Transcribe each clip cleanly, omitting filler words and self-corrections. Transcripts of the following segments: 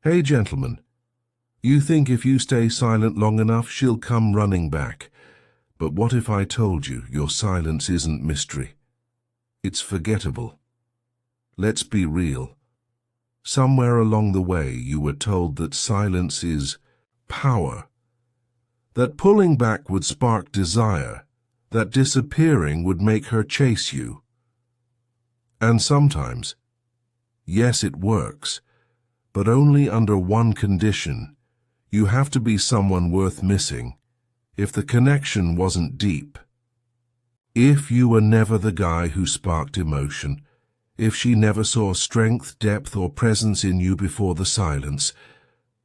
Hey, gentlemen, you think if you stay silent long enough, she'll come running back. But what if I told you your silence isn't mystery? It's forgettable. Let's be real. Somewhere along the way, you were told that silence is power, that pulling back would spark desire, that disappearing would make her chase you. And sometimes, yes, it works, but only under one condition. You have to be someone worth missing. If the connection wasn't deep, if you were never the guy who sparked emotion, if she never saw strength, depth, or presence in you before the silence,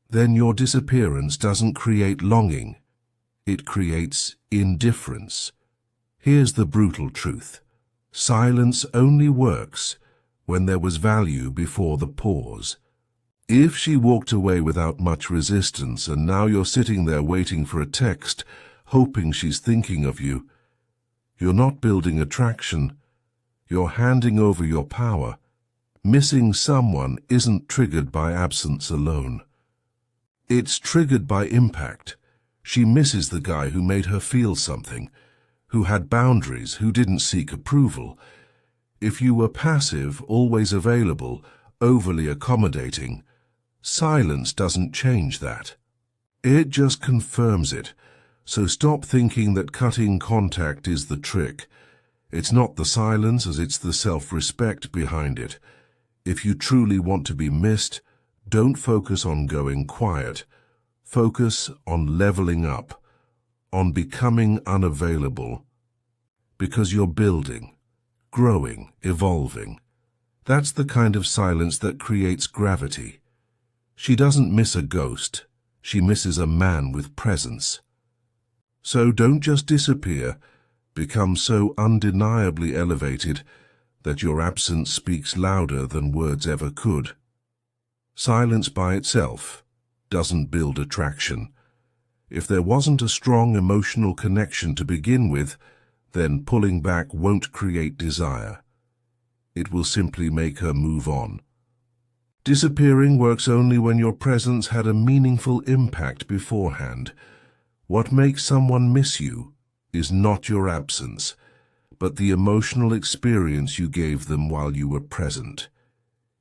then your disappearance doesn't create longing. It creates indifference. Here's the brutal truth. Silence only works when there was value before the pause. If she walked away without much resistance and now you're sitting there waiting for a text, hoping she's thinking of you, you're not building attraction, you're handing over your power. Missing someone isn't triggered by absence alone. It's triggered by impact. She misses the guy who made her feel something, who had boundaries, who didn't seek approval. If you were passive, always available, overly accommodating, silence doesn't change that. It just confirms it. So stop thinking that cutting contact is the trick. It's not the silence as it's the self-respect behind it. If you truly want to be missed, don't focus on going quiet. Focus on leveling up, on becoming unavailable. Because you're building, growing, evolving. That's the kind of silence that creates gravity. She doesn't miss a ghost, she misses a man with presence. So don't just disappear, become so undeniably elevated that your absence speaks louder than words ever could. Silence by itself doesn't build attraction. If there wasn't a strong emotional connection to begin with, then pulling back won't create desire. It will simply make her move on. Disappearing works only when your presence had a meaningful impact beforehand. What makes someone miss you is not your absence, but the emotional experience you gave them while you were present.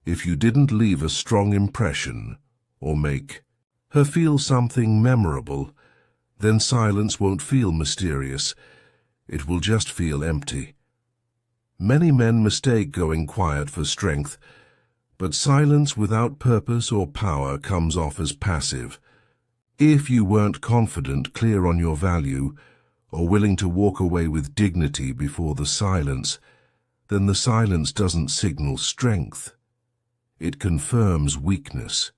If you didn't leave a strong impression or make her feel something memorable, then silence won't feel mysterious. It will just feel empty. Many men mistake going quiet for strength, but silence without purpose or power comes off as passive. If you weren't confident, clear on your value, or willing to walk away with dignity before the silence, then the silence doesn't signal strength. It confirms weakness.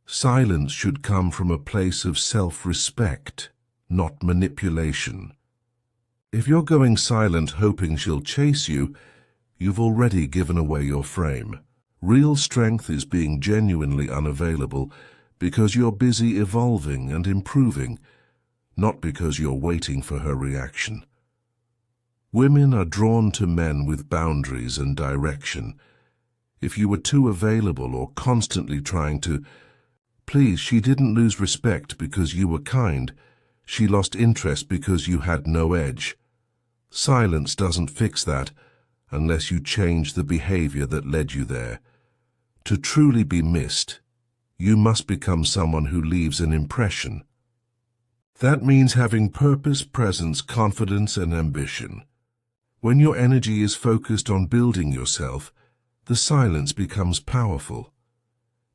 Silence should come from a place of self-respect, not manipulation. If you're going silent hoping she'll chase you, you've already given away your frame. Real strength is being genuinely unavailable because you're busy evolving and improving, not because you're waiting for her reaction. Women are drawn to men with boundaries and direction. If you were too available or constantly trying to please, she didn't lose respect because you were kind. She lost interest because you had no edge. Silence doesn't fix that unless you change the behavior that led you there. To truly be missed, you must become someone who leaves an impression. That means having purpose, presence, confidence, and ambition. When your energy is focused on building yourself, the silence becomes powerful.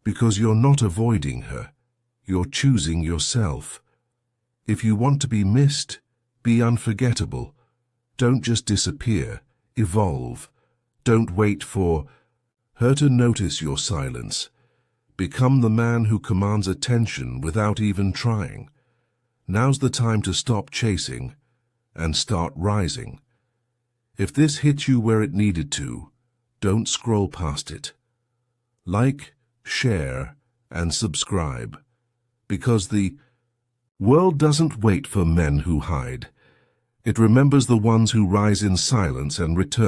Because you're not avoiding her, you're choosing yourself. If you want to be missed, be unforgettable. Don't just disappear, evolve. Don't wait for her to notice your silence. Become the man who commands attention without even trying. Now's the time to stop chasing and start rising. If this hit you where it needed to, don't scroll past it. Like, share, and subscribe, because the world doesn't wait for men who hide. It remembers the ones who rise in silence and return.